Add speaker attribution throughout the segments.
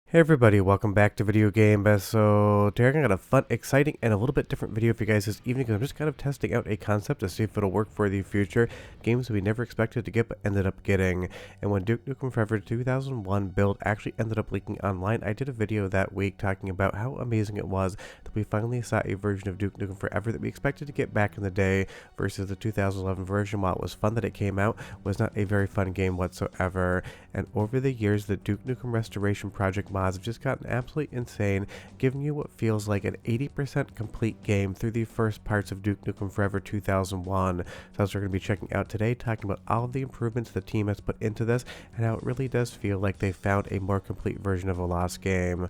Speaker 1: Hey everybody, welcome back to Video Game Best. So today I got a fun, exciting, and a little bit different video for you guys this evening because I'm just kind of testing out a concept to see if it'll work for the future. Games we never expected to get but ended up getting. And when Duke Nukem Forever 2001 build actually ended up leaking online, I did a video that week talking about how amazing it was that we finally saw a version of Duke Nukem Forever that we expected to get back in the day versus the 2011 version. While it was fun that it came out, was not a very fun game whatsoever. And over the years, the Duke Nukem Restoration Project mods have just gotten absolutely insane, giving you what feels like an 80% complete game through the first parts of Duke Nukem Forever 2001. So that's what we're going to be checking out today, talking about all of the improvements the team has put into this and how it really does feel like they found a more complete version of a lost game.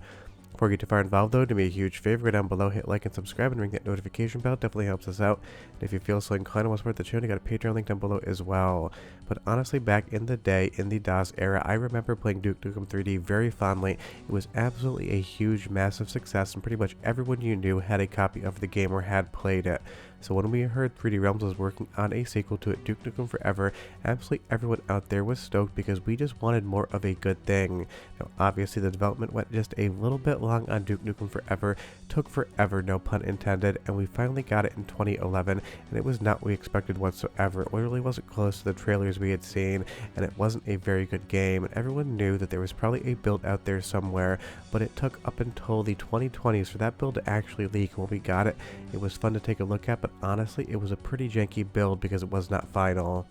Speaker 1: Before we get too far involved though, do me a huge favor, go down below, hit like and subscribe, and ring that notification bell. Definitely helps us out. And if you feel so inclined and want to support the channel, you got a Patreon link down below as well. But honestly, back in the day, in the DOS era, I remember playing Duke Nukem 3D very fondly. It was absolutely a huge, massive success, and pretty much everyone you knew had a copy of the game or had played it. So when we heard 3D Realms was working on a sequel to it, Duke Nukem Forever, absolutely everyone out there was stoked because we just wanted more of a good thing. Now obviously the development went just a little bit long on Duke Nukem Forever, took forever, no pun intended, and we finally got it in 2011, and it was not what we expected whatsoever. It literally wasn't close to the trailers we had seen, and it wasn't a very good game, and everyone knew that there was probably a build out there somewhere, but it took up until the 2020s for that build to actually leak. When we got it, it was fun to take a look at, but honestly, it was a pretty janky build because it was not final.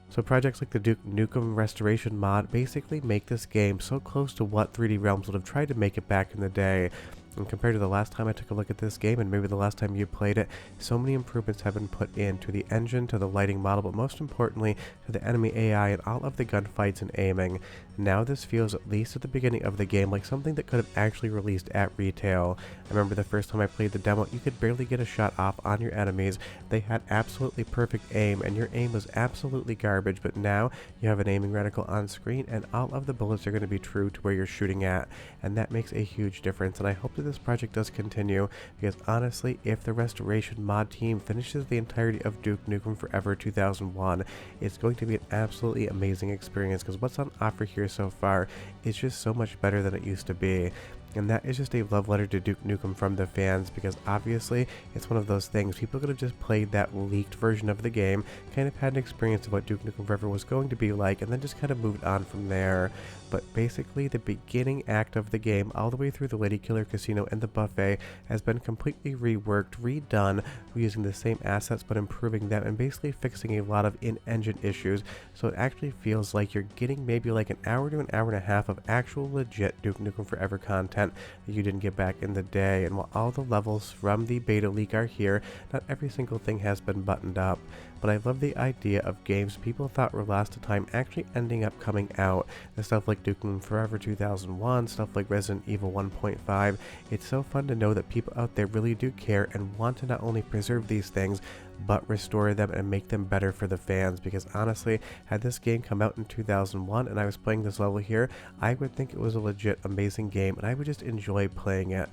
Speaker 1: So projects like the Duke Nukem Restoration mod basically make this game so close to what 3D Realms would have tried to make it back in the day. And compared to the last time I took a look at this game, and maybe the last time you played it, so many improvements have been put into the engine, to the lighting model, but most importantly, to the enemy AI and all of the gunfights and aiming. Now this feels, at least at the beginning of the game, like something that could have actually released at retail. I remember the first time I played the demo, you could barely get a shot off on your enemies. They had absolutely perfect aim, and your aim was absolutely garbage, but now you have an aiming reticle on screen, and all of the bullets are going to be true to where you're shooting at, and that makes a huge difference, and I hope that this project does continue, because honestly, if the restoration mod team finishes the entirety of Duke Nukem Forever 2001, it's going to be an absolutely amazing experience, because what's on offer here so far is just so much better than it used to be. And that is just a love letter to Duke Nukem from the fans, because obviously it's one of those things. People could have just played that leaked version of the game, kind of had an experience of what Duke Nukem Forever was going to be like, and then just kind of moved on from there. But basically the beginning act of the game, all the way through the Lady Killer Casino and the buffet, has been completely reworked, redone, using the same assets but improving them and basically fixing a lot of in-engine issues, so it actually feels like you're getting maybe like an hour to an hour and a half of actual legit Duke Nukem Forever content that you didn't get back in the day. And while all the levels from the beta leak are here, not every single thing has been buttoned up. But I love the idea of games people thought were lost to time actually ending up coming out. The stuff like Duke Nukem Forever 2001, stuff like Resident Evil 1.5. It's so fun to know that people out there really do care and want to not only preserve these things, but restore them and make them better for the fans, because honestly, had this game come out in 2001 and I was playing this level here, I would think it was a legit amazing game and I would just enjoy playing it.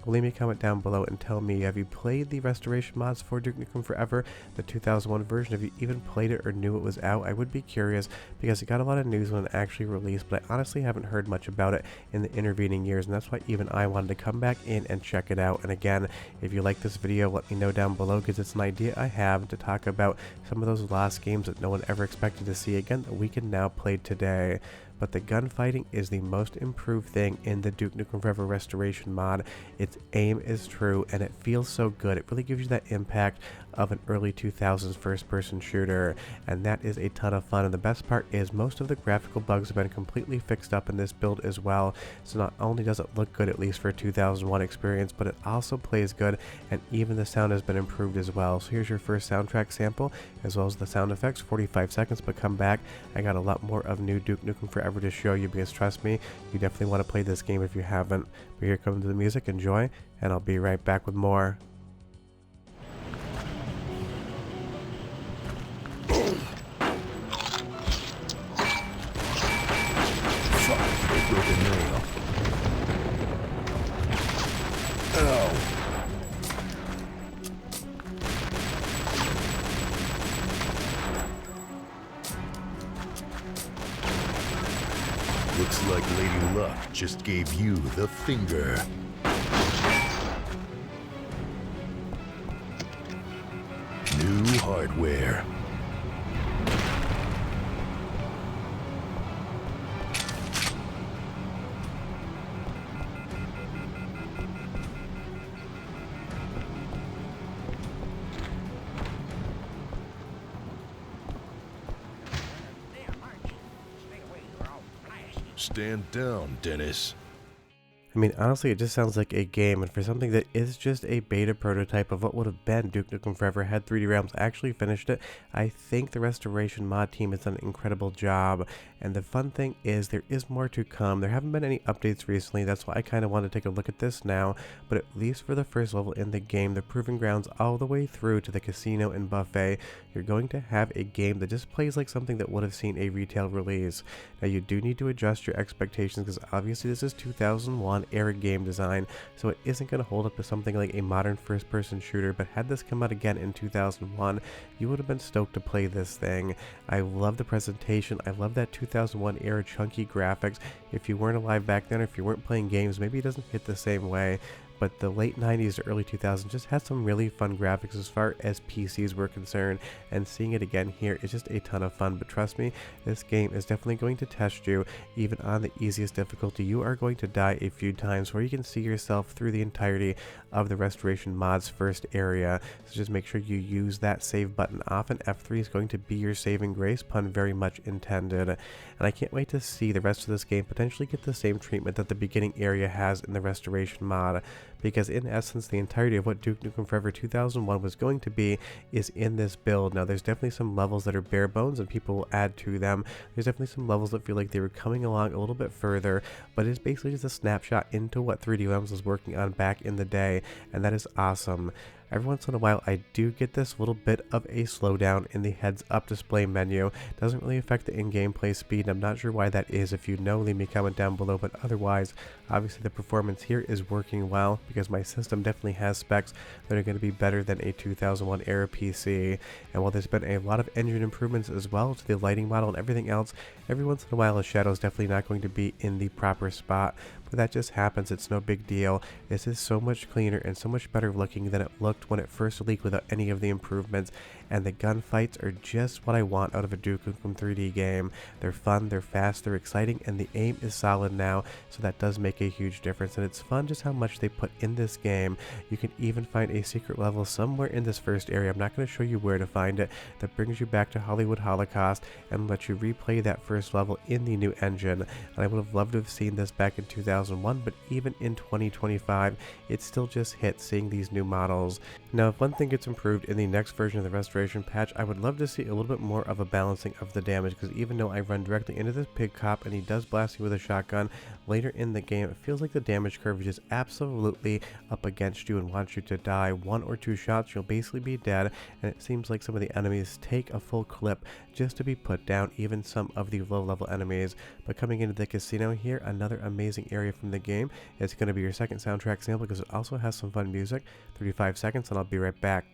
Speaker 1: Leave me a comment down below and tell me, have you played the restoration mods for Duke Nukem Forever, the 2001 version? Have you even played it or knew it was out? I would be curious, because it got a lot of news when it actually released, but I honestly haven't heard much about it in the intervening years, and that's why even I wanted to come back in and check it out. And again, if you like this video, let me know down below, because it's an idea I have to talk about some of those lost games that no one ever expected to see again that we can now play today. But the gunfighting is the most improved thing in the Duke Nukem Forever Restoration mod. Its aim is true, and it feels so good. It really gives you that impact of an early 2000s first-person shooter, and that is a ton of fun. And the best part is most of the graphical bugs have been completely fixed up in this build as well, so not only does it look good, at least for a 2001 experience, but it also plays good, and even the sound has been improved as well. So here's your first soundtrack sample, as well as the sound effects, 45 seconds, but come back, I got a lot more of new Duke Nukem Forever to show you, because trust me, you definitely want to play this game if you haven't. But here comes the music, enjoy, and I'll be right back with more.
Speaker 2: Looks like Lady Luck just gave you the finger. New hardware. Stand down, Dennis.
Speaker 1: I mean, honestly, it just sounds like a game, and for something that is just a beta prototype of what would have been Duke Nukem Forever had 3D Realms actually finished it, I think the restoration mod team has done an incredible job. And the fun thing is there is more to come. There haven't been any updates recently, that's why I kind of want to take a look at this now, but at least for the first level in the game, the Proving Grounds all the way through to the casino and buffet, you're going to have a game that just plays like something that would have seen a retail release. Now you do need to adjust your expectations because obviously this is 2001 era game design, so it isn't going to hold up to something like a modern first-person shooter, but had this come out again in 2001, you would have been stoked to play this thing. I love the presentation, I love that 2001 era chunky graphics. If you weren't alive back then, or if you weren't playing games, maybe it doesn't hit the same way. But the late 90s to early 2000s just had some really fun graphics as far as PCs were concerned, and seeing it again here is just a ton of fun. But trust me, this game is definitely going to test you. Even on the easiest difficulty, you are going to die a few times where you can see yourself through the entirety of the restoration mod's first area. So just make sure you use that save button often. F3 is going to be your saving grace, pun very much intended. And I can't wait to see the rest of this game potentially get the same treatment that the beginning area has in the restoration mod, because in essence the entirety of what Duke Nukem Forever 2001 was going to be is in this build. Now there's definitely some levels that are bare bones and people will add to them. There's definitely some levels that feel like they were coming along a little bit further, but it's basically just a snapshot into what 3D Realms was working on back in the day, and that is awesome. Every once in a while I do get this little bit of a slowdown in the heads up display menu. Doesn't really affect the in-game play speed, and I'm not sure why that is. If you know, leave me a comment down below, but otherwise obviously the performance here is working well because my system definitely has specs that are going to be better than a 2001 era PC. And while there's been a lot of engine improvements as well to the lighting model and everything else, every once in a while a shadow is definitely not going to be in the proper spot. But that just happens, it's no big deal. This is so much cleaner and so much better looking than it looked when it first leaked without any of the improvements, and the gunfights are just what I want out of a Duke Nukem 3D game. They're fun, they're fast, they're exciting, and the aim is solid now, so that does make a huge difference, and it's fun just how much they put in this game. You can even find a secret level somewhere in this first area, I'm not going to show you where to find it, that brings you back to Hollywood Holocaust and lets you replay that first level in the new engine. And I would have loved to have seen this back in 2001, but even in 2025, it still just hits seeing these new models. Now, if one thing gets improved in the next version of the restoration patch, I would love to see a little bit more of a balancing of the damage, because even though I run directly into this pig cop and he does blast you with a shotgun, later in the game it feels like the damage curve is just absolutely up against you and wants you to die. One or two shots, you'll basically be dead, and it seems like some of the enemies take a full clip just to be put down, even some of the low level enemies. But coming into the casino here, another amazing area from the game, it's going to be your second soundtrack sample because it also has some fun music. 35 seconds and I'll be right back.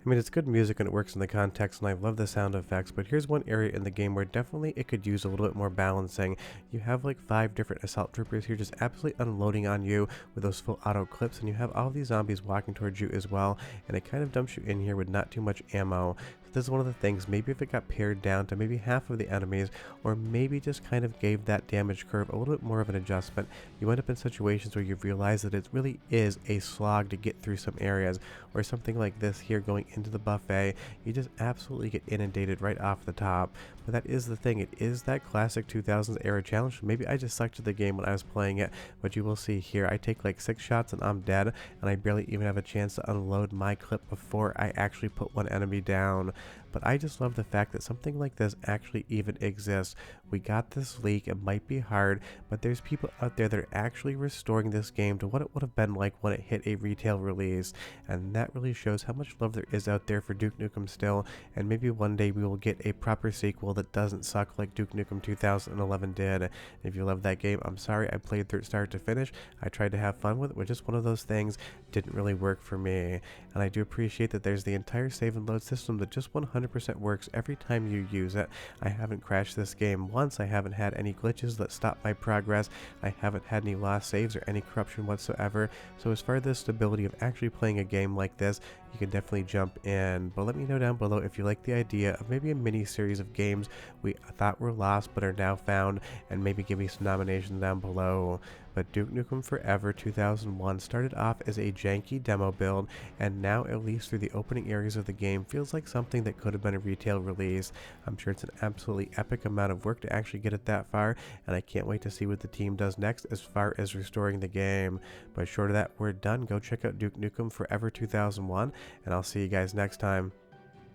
Speaker 1: I mean, it's good music and it works in the context, and I love the sound effects, but here's one area in the game where definitely it could use a little bit more balancing. You have like 5 different assault troopers here just absolutely unloading on you with those full auto clips, and you have all these zombies walking towards you as well, and it kind of dumps you in here with not too much ammo. This is one of the things, maybe if it got pared down to maybe half of the enemies, or maybe just kind of gave that damage curve a little bit more of an adjustment, you end up in situations where you realize that it really is a slog to get through some areas, or something like this here going into the buffet, you just absolutely get inundated right off the top. But that is the thing, it is that classic 2000s era challenge. Maybe I just sucked at the game when I was playing it, but you will see here, I take like 6 shots and I'm dead, and I barely even have a chance to unload my clip before I actually put one enemy down. but I just love the fact that something like this actually even exists. We got this leak, it might be hard, but there's people out there that are actually restoring this game to what it would have been like when it hit a retail release, and that really shows how much love there is out there for Duke Nukem still, and maybe one day we will get a proper sequel that doesn't suck like Duke Nukem 2011 did. If you love that game, I'm sorry, I played through start to finish. I tried to have fun with it, but just one of those things didn't really work for me. And I do appreciate that there's the entire save and load system that just 100% works every time you use it. I haven't crashed this game once, I haven't had any glitches that stop my progress, I haven't had any lost saves or any corruption whatsoever. So as far as the stability of actually playing a game like this, you can definitely jump in. But let me know down below if you like the idea of maybe a mini series of games we thought were lost but are now found, and maybe give me some nominations down below. But Duke Nukem Forever 2001 started off as a janky demo build, and now, at least through the opening areas of the game, feels like something that could have been a retail release. I'm sure it's an absolutely epic amount of work to actually get it that far, and I can't wait to see what the team does next as far as restoring the game. But short of that, we're done. Go check out Duke Nukem Forever 2001, and I'll see you guys next time.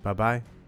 Speaker 1: Bye bye.